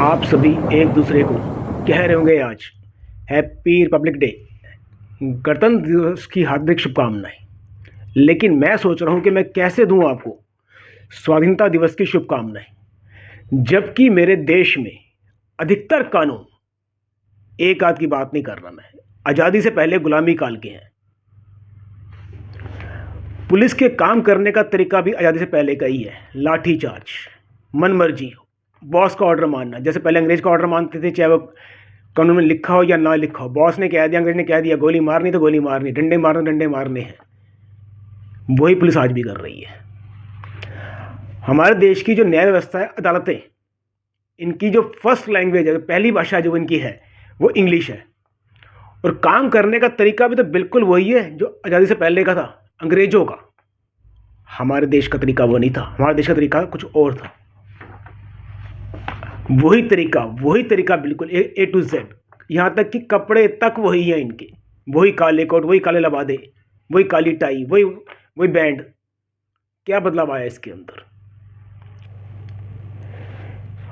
आप सभी एक दूसरे को कह रहे होंगे आज हैप्पी रिपब्लिक डे, गणतंत्र दिवस की हार्दिक शुभकामनाएं। लेकिन मैं सोच रहा हूं कि मैं कैसे दूं आपको स्वाधीनता दिवस की शुभकामनाएं, जबकि मेरे देश में अधिकतर कानून, एक आध की बात नहीं कर रहा मैं, आज़ादी से पहले गुलामी काल के हैं। पुलिस के काम करने का तरीका भी आज़ादी से पहले का ही है। लाठीचार्ज, मनमर्जी, बॉस का ऑर्डर मानना। जैसे पहले अंग्रेज का ऑर्डर मानते थे, चाहे वो कानून में लिखा हो या ना लिखा हो। बॉस ने कह दिया, अंग्रेज ने कह दिया गोली मारनी तो गोली मारनी, डंडे मारने डंडे मारने हैं। वही पुलिस आज भी कर रही है। हमारे देश की जो न्याय व्यवस्था है, अदालतें, इनकी जो फर्स्ट लैंग्वेज है, पहली भाषा जो इनकी है, वो इंग्लिश है। और काम करने का तरीका भी तो बिल्कुल वही है जो आज़ादी से पहले का था, अंग्रेजों का। हमारे देश का तरीका वो नहीं था। हमारे देश का तरीका कुछ और था। वही तरीका बिल्कुल ए टू जेड, यहाँ तक कि कपड़े तक वही हैं इनके। वही काले कोट, वही काले लबादे, वही काली टाई, वही बैंड। क्या बदलाव आया इसके अंदर?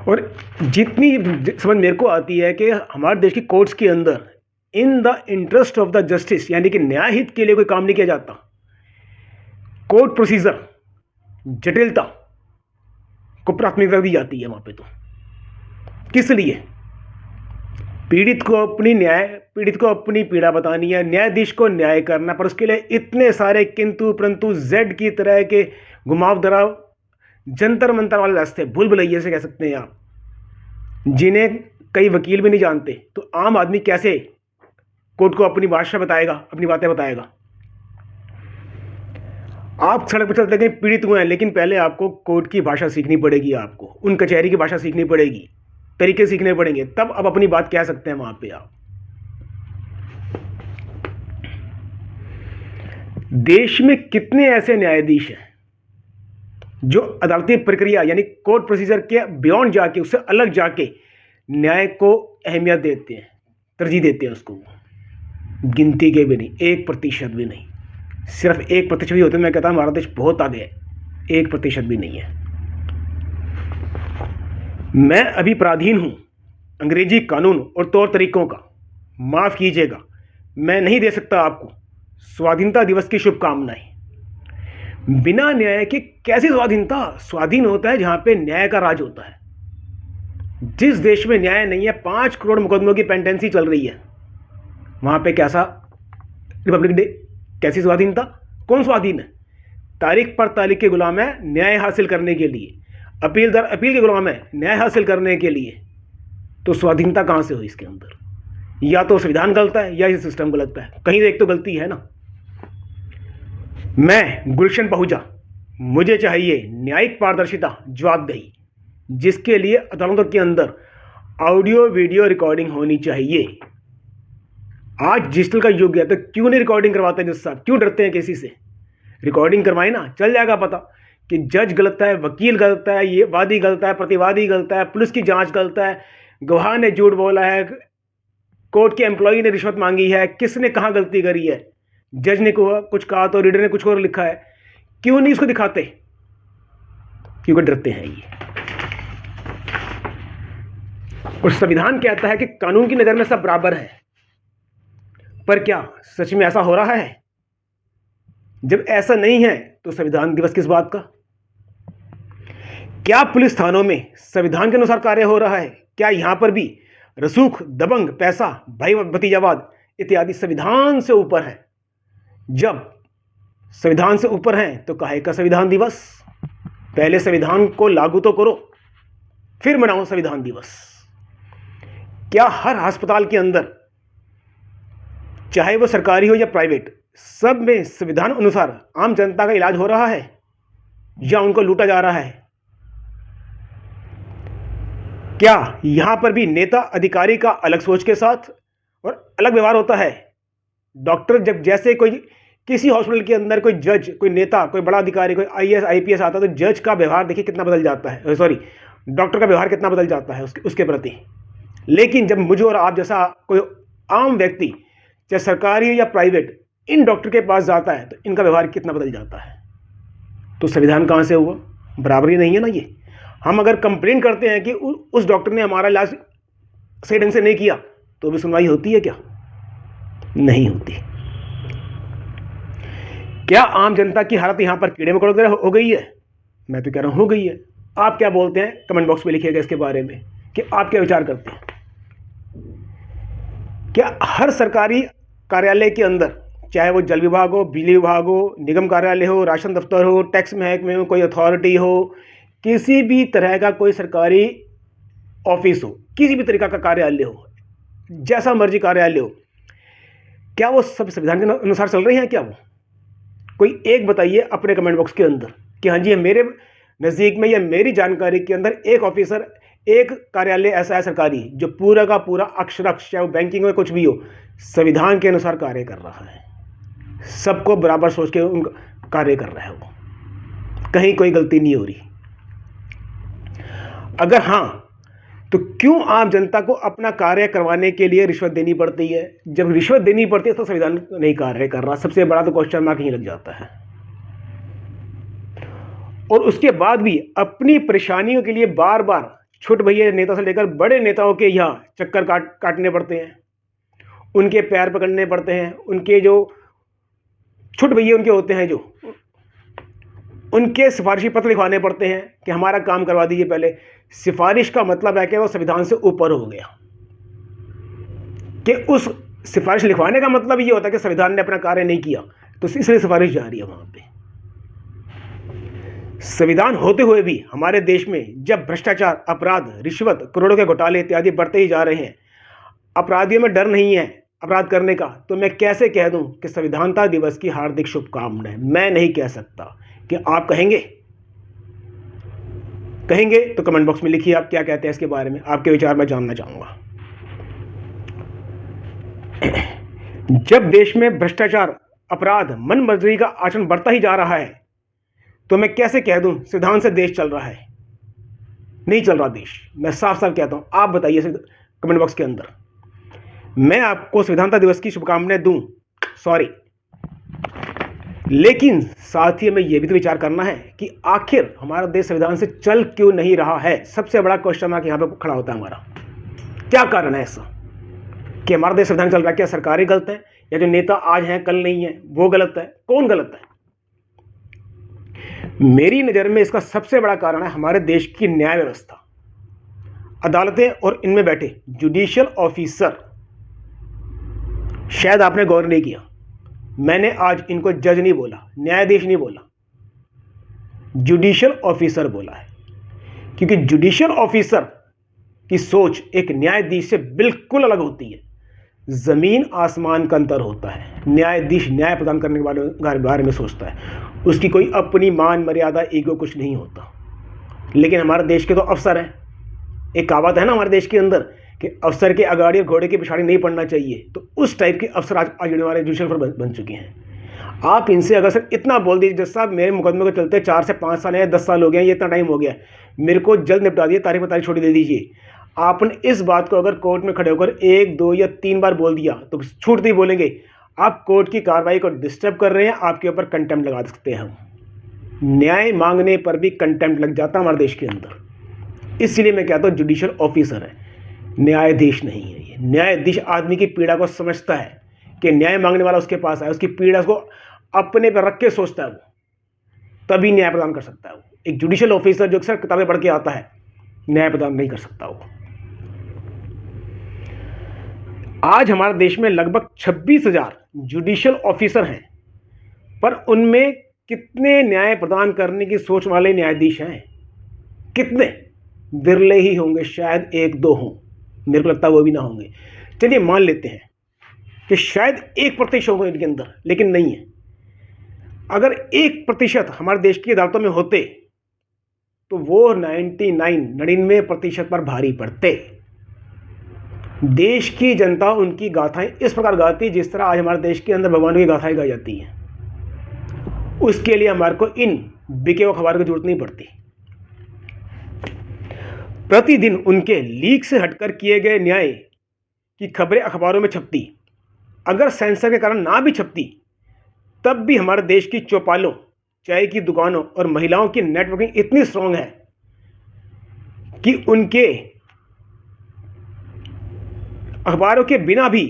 और जितनी समझ मेरे को आती है कि हमारे देश की कोर्ट्स के अंदर in the interest of the justice, यानी कि न्याय हित के लिए कोई काम नहीं किया जाता। कोर्ट प्रोसीजर, जटिलता को प्राथमिकता दी जाती है वहां पे। तो किस लिए? पीड़ित को अपनी पीड़ा बतानी है, न्यायाधीश को न्याय करना, पर उसके लिए इतने सारे किंतु परंतु, जेड की तरह के घुमाव दराव, जंतर मंतर वाले रास्ते, भूल भुलैया से कह सकते हैं आप, जिन्हें कई वकील भी नहीं जानते। तो आम आदमी कैसे कोर्ट को अपनी भाषा बताएगा, अपनी बातें बताएगा? आप सड़क पर चलते कहीं पीड़ित हुए हैं, लेकिन पहले आपको कोर्ट की भाषा सीखनी पड़ेगी, आपको उन कचहरी की भाषा सीखनी पड़ेगी, तरीके सीखने पड़ेंगे, तब आप अपनी बात कह सकते हैं वहां पे। आप देश में कितने ऐसे न्यायाधीश हैं जो अदालती प्रक्रिया यानी कोर्ट प्रोसीजर के बियॉन्ड जाके, उससे अलग जाके न्याय को अहमियत देते हैं, तरजीह देते हैं उसको। गिनती के भी नहीं, 1% भी नहीं। सिर्फ 1% भी होते मैं कहता हूं हमारा देश बहुत आगे है। 1% भी नहीं है। मैं अभी पराधीन हूं अंग्रेजी कानून और तौर तरीकों का। माफ कीजिएगा, मैं नहीं दे सकता आपको स्वाधीनता दिवस की शुभकामनाएं। बिना न्याय के कैसी स्वाधीनता? स्वाधीन होता है जहां पे न्याय का राज होता है। जिस देश में न्याय नहीं है, 5 करोड़ मुकदमों की पेंडेंसी चल रही है, वहां पे कैसा रिपब्लिक डे, कैसी स्वाधीनता? कौन स्वाधीन है? तारीख पर तारीख के गुलाम है न्याय हासिल करने के लिए, अपील दर अपील के गुलाम है न्याय हासिल करने के लिए। तो स्वाधीनता कहां से हुई इसके अंदर? या तो संविधान गलत है या ये सिस्टम गलत है, कहीं एक तो गलती है ना। मैं गुलशन पहुंचा, मुझे चाहिए न्यायिक पारदर्शिता, जवाबदेही, जिसके लिए अदालतों के अंदर ऑडियो वीडियो रिकॉर्डिंग होनी चाहिए। आज डिजिटल का युग है, तो क्यों नहीं रिकॉर्डिंग करवाते जज साहब? क्यों डरते हैं किसी से? रिकॉर्डिंग करवाए ना, चल जाएगा पता कि जज गलत है, वकील गलत है, ये वादी गलत है, प्रतिवादी गलत है, पुलिस की जांच गलत है, गवाह ने झूठ बोला है, कोर्ट के एम्प्लॉई ने रिश्वत मांगी है, किसने कहां गलती करी है, जज ने कुछ कहा तो रीडर ने कुछ और लिखा है। क्यों नहीं उसको दिखाते? क्योंकि डरते हैं ये। और संविधान कहता है कि कानून की नजर में सब बराबर है। पर क्या सच में ऐसा हो रहा है? जब ऐसा नहीं है तो संविधान दिवस किस बात का? क्या पुलिस थानों में संविधान के अनुसार कार्य हो रहा है? क्या यहां पर भी रसूख, दबंग, पैसा, भाई भतीजावाद इत्यादि संविधान से ऊपर है? जब संविधान से ऊपर है तो काहे का संविधान दिवस? पहले संविधान को लागू तो करो, फिर मनाओ संविधान दिवस। क्या हर अस्पताल के अंदर, चाहे वो सरकारी हो या प्राइवेट, सब में संविधान अनुसार आम जनता का इलाज हो रहा है या उनको लूटा जा रहा है? क्या यहां पर भी नेता अधिकारी का अलग सोच के साथ और अलग व्यवहार होता है? डॉक्टर जब जैसे कोई किसी हॉस्पिटल के अंदर कोई जज, कोई नेता, कोई बड़ा अधिकारी, कोई आईएएस आईपीएस आता है, तो जज का व्यवहार देखिए कितना बदल जाता है, सॉरी, डॉक्टर का व्यवहार कितना बदल जाता है उसके प्रति। लेकिन जब मुझे और आप जैसा कोई आम व्यक्ति, चाहे सरकारी हो या प्राइवेट, इन डॉक्टर के पास जाता है तो इनका व्यवहार कितना बदल जाता है। तो संविधान कहां से हुआ? बराबरी नहीं है ना ये। हम अगर कंप्लेन करते हैं कि उस डॉक्टर ने हमारा इलाज सही ढंग से नहीं किया, तो भी सुनवाई होती है क्या? नहीं होती। क्या आम जनता की हालत यहां पर कीड़े मकोड़ों की तरह हो गई है? मैं तो कह रहा हूं हो गई है। आप क्या बोलते हैं? कमेंट बॉक्स में लिखिएगा इसके बारे में कि आप क्या विचार करते हैं। क्या हर सरकारी कार्यालय के अंदर, चाहे वो जल विभाग हो, बिजली विभाग हो, निगम कार्यालय हो, राशन दफ्तर हो, टैक्स महकमे हो, कोई अथॉरिटी हो, किसी भी तरह का कोई सरकारी ऑफिस हो, किसी भी तरीका का कार्यालय हो, जैसा मर्जी कार्यालय हो, क्या वो सब संविधान के अनुसार चल रहे हैं? क्या वो कोई एक बताइए अपने कमेंट बॉक्स के अंदर कि हाँ जी, मेरे नज़दीक में या मेरी जानकारी के अंदर एक ऑफिसर, एक कार्यालय ऐसा है सरकारी जो पूरा का पूरा अक्षरक्ष, चाहे वो बैंकिंग में कुछ भी हो, संविधान के अनुसार कार्य कर रहा है, सबको बराबर सोच के उनका कार्य कर रहा है, वो कहीं कोई गलती नहीं हो रही। अगर हाँ, तो क्यों आम जनता को अपना कार्य करवाने के लिए रिश्वत देनी पड़ती है? जब रिश्वत देनी पड़ती है तो संविधान नहीं कार्य कर रहा। सबसे बड़ा तो क्वेश्चन मार्क यहीं लग जाता है। और उसके बाद भी अपनी परेशानियों के लिए बार बार छोटे भैया नेता से लेकर बड़े नेताओं के यहाँ चक्कर काटने पड़ते हैं, उनके पैर पकड़ने पड़ते हैं, उनके जो छोटे भैया उनके होते हैं, जो उनके सिफारिशी पत्र लिखवाने पड़ते हैं कि हमारा काम करवा दीजिए। पहले सिफारिश का मतलब है कि वो संविधान से ऊपर हो गया, कि उस सिफारिश लिखवाने का मतलब ये होता है कि संविधान ने अपना कार्य नहीं किया, तो इसलिए सिफारिश जा रही है वहां पे। संविधान होते हुए भी हमारे देश में जब भ्रष्टाचार, अपराध, रिश्वत, करोड़ों के घोटाले इत्यादि बढ़ते ही जा रहे हैं, अपराधियों में डर नहीं है अपराध करने का, तो मैं कैसे कह दूं कि संविधानता दिवस की हार्दिक शुभकामनाएं? मैं नहीं कह सकता। कि आप कहेंगे? कहेंगे तो कमेंट बॉक्स में लिखिए आप क्या कहते हैं इसके बारे में, आपके विचार मैं जानना चाहूंगा। जब देश में भ्रष्टाचार, अपराध, मनमर्जी का आचरण बढ़ता ही जा रहा है, तो मैं कैसे कह दूं संविधान से देश चल रहा है? नहीं चल रहा देश। मैं साफ साफ कहता हूं, आप बताइए कमेंट बॉक्स के अंदर। मैं आपको संविधानता दिवस की शुभकामनाएं दूं, सॉरी, लेकिन साथ ही हमें यह भी तो विचार करना है कि आखिर हमारा देश संविधान से चल क्यों नहीं रहा है। सबसे बड़ा क्वेश्चन मार्क यहां पे खड़ा होता है हमारा। क्या कारण है ऐसा कि हमारा देश संविधान चल रहा है? क्या सरकारी गलत है, या जो नेता आज हैं कल नहीं है वो गलत है? कौन गलत है? मेरी नजर में इसका सबसे बड़ा कारण है हमारे देश की न्याय व्यवस्था, अदालतें और इनमें बैठे जुडिशियल ऑफिसर। शायद आपने गौर नहीं किया, मैंने आज इनको जज नहीं बोला, न्यायाधीश नहीं बोला, जुडिशियल ऑफिसर बोला है, क्योंकि जुडिशियल ऑफिसर की सोच एक न्यायाधीश से बिल्कुल अलग होती है। जमीन आसमान का अंतर होता है। न्यायाधीश न्याय प्रदान करने के बारे में सोचता है, उसकी कोई अपनी मान मर्यादा, ईगो कुछ नहीं होता। लेकिन हमारे देश के तो अफसर हैं, एक कहावत है ना हमारे देश के अंदर कि अफसर के अगाड़ी और घोड़े की पिछाड़ी नहीं पड़ना चाहिए, तो उस टाइप के अफसर आज हमारे जुडिशल पर बन चुके हैं। आप इनसे अगर सर इतना बोल दीजिए, जज साहब मेरे मुकदमे को चलते 4 से 5 साल या 10 साल हो गए, ये इतना टाइम हो गया, मेरे को जल्द निपटा दिए, तारीख पर तारीख छोड़ी दे दीजिए। आपने इस बात को अगर कोर्ट में खड़े होकर 1, 2 या 3 बार बोल दिया तो छूटते ही बोलेंगे आप कोर्ट की कार्रवाई को डिस्टर्ब कर रहे हैं, आपके ऊपर कंटेम्प्ट लगा सकते हैं हम। न्याय मांगने पर भी कंटेम्प्ट लग जाता है हमारे देश के अंदर। इसलिए मैं कहता हूँ जुडिशियल ऑफिसर है, न्यायाधीश नहीं है ये। न्यायाधीश आदमी की पीड़ा को समझता है कि न्याय मांगने वाला उसके पास है, उसकी पीड़ा को अपने पर रख के सोचता है, वो तभी न्याय प्रदान कर सकता है। वो एक जुडिशियल ऑफिसर जो अक्सर किताबें पढ़ के आता है, न्याय प्रदान नहीं कर सकता। वो आज हमारे देश में लगभग 26,000 जुडिशियल ऑफिसर हैं, पर उनमें कितने न्याय प्रदान करने की सोच वाले न्यायाधीश हैं? कितने? बिरले ही होंगे, शायद 1-2 हों, मेरे को लगता है वो भी ना होंगे। चलिए मान लेते हैं कि शायद 1% होंगे इनके अंदर, लेकिन नहीं है। अगर 1% हमारे देश की अदालतों में होते तो वो 99% पर भारी पड़ते। देश की जनता उनकी गाथाएं इस प्रकार गाती जिस तरह आज हमारे देश के अंदर भगवान की गाथाएं गाई जाती हैं। उसके लिए हमारे को इन बिके हुए खबर की जरूरत नहीं पड़ती। प्रतिदिन उनके लीक से हटकर किए गए न्याय की खबरें अखबारों में छपती। अगर सेंसर के कारण ना भी छपती तब भी हमारे देश की चौपालों, चाय की दुकानों और महिलाओं की नेटवर्किंग इतनी स्ट्रांग है कि उनके अखबारों के बिना भी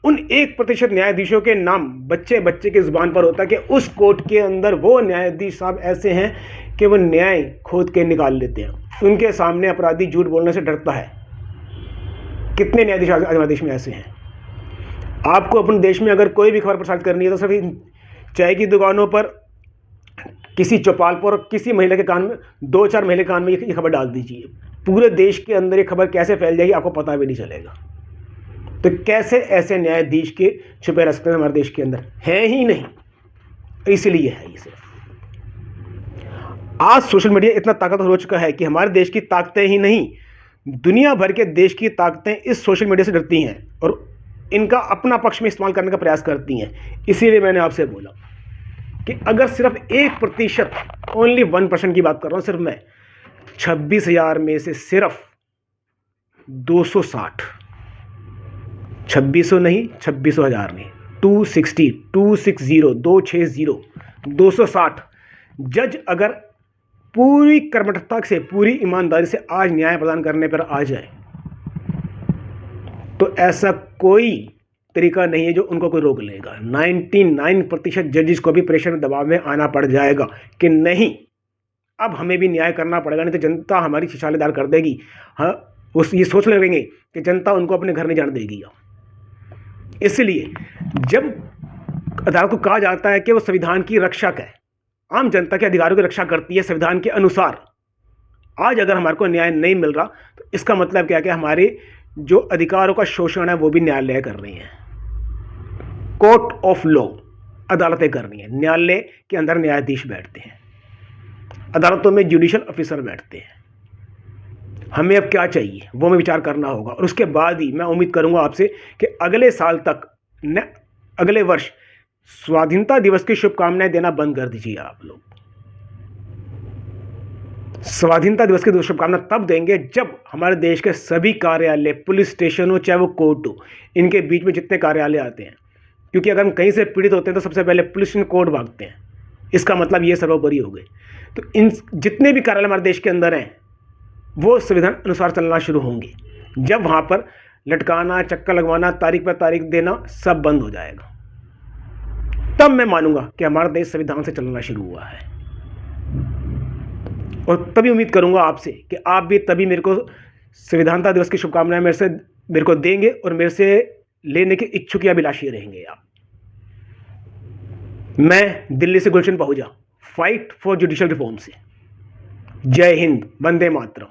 उन 1% न्यायाधीशों के नाम बच्चे बच्चे की ज़ुबान पर होता है कि उस कोर्ट के अंदर वो न्यायाधीश साहब ऐसे हैं कि वो न्याय खोद के निकाल लेते हैं। उनके सामने अपराधी झूठ बोलने से डरता है। कितने न्यायाधीश आज हमारे देश में ऐसे हैं? आपको अपने देश में अगर कोई भी खबर प्रसारित करनी है तो सभी चाय की दुकानों पर, किसी चौपाल पर, किसी महिला के कान में, 2-4 महिला के कान में ये खबर डाल दीजिए, पूरे देश के अंदर ये खबर कैसे फैल जाएगी आपको पता भी नहीं चलेगा। तो कैसे ऐसे न्यायाधीश के छुपे रास्ते हमारे देश के अंदर हैं ही नहीं, इसलिए है ये सिर्फ। आज सोशल मीडिया इतना ताकतवर हो चुका है कि हमारे देश की ताकतें ही नहीं, दुनिया भर के देश की ताकतें इस सोशल मीडिया से डरती हैं और इनका अपना पक्ष में इस्तेमाल करने का प्रयास करती हैं। इसीलिए मैंने आपसे बोला कि अगर सिर्फ 1%, ओनली 1% की बात कर रहा हूँ सिर्फ मैं, 26,000 में से सिर्फ 260, 2600 नहीं, 26,000 नहीं, 260, 260 जज अगर पूरी कर्मठता से, पूरी ईमानदारी से आज न्याय प्रदान करने पर आ जाए तो ऐसा कोई तरीका नहीं है जो उनको कोई रोक लेगा। 99% जजेस को भी प्रेशर दबाव में आना पड़ जाएगा कि नहीं, अब हमें भी न्याय करना पड़ेगा, नहीं तो जनता हमारी शिशालेदार कर देगी। हाँ, ये सोच लगेंगे कि जनता उनको अपने घर नहीं जाने देगी। इसलिए जब अदालत को कहा जाता है कि वो संविधान की रक्षक है, आम जनता के अधिकारों की रक्षा करती है संविधान के अनुसार, आज अगर हमारे को न्याय नहीं मिल रहा तो इसका मतलब क्या है कि हमारे जो अधिकारों का शोषण है वो भी न्यायालय कर रही है, कोर्ट ऑफ लॉ अदालतें कर रही हैं। न्यायालय के अंदर न्यायाधीश बैठते हैं, अदालतों में जुडिशल ऑफिसर बैठते हैं। हमें अब क्या चाहिए वो हमें विचार करना होगा और उसके बाद ही मैं उम्मीद करूंगा आपसे कि अगले साल तक, अगले वर्ष स्वाधीनता दिवस की शुभकामनाएं देना बंद कर दीजिए। आप लोग स्वाधीनता दिवस की शुभकामना तब देंगे जब हमारे देश के सभी कार्यालय, पुलिस स्टेशन हो चाहे वो कोर्ट हो, इनके बीच में जितने कार्यालय आते हैं, क्योंकि अगर हम कहीं से पीड़ित होते हैं तो सबसे पहले पुलिस स्टेशन, कोर्ट भागते हैं। इसका मतलब ये सर्वोपरि हो गए। तो इन जितने भी कार्यालय हमारे देश के अंदर हैं वो संविधान अनुसार चलना शुरू होंगे। जब वहाँ पर लटकाना, चक्कर लगवाना, तारीख पर तारीख देना सब बंद हो जाएगा, तब मैं मानूंगा कि हमारा देश संविधान से चलना शुरू हुआ है। और तभी उम्मीद करूंगा आपसे कि आप भी तभी मेरे को संविधानता दिवस की शुभकामनाएं मेरे को देंगे और मेरे से लेने के इच्छुक या अभिलाषी रहेंगे आप। मैं दिल्ली से गुलशन पहुंचा, फाइट फॉर जुडिशल रिफॉर्म से। जय हिंद, वंदे मातरम।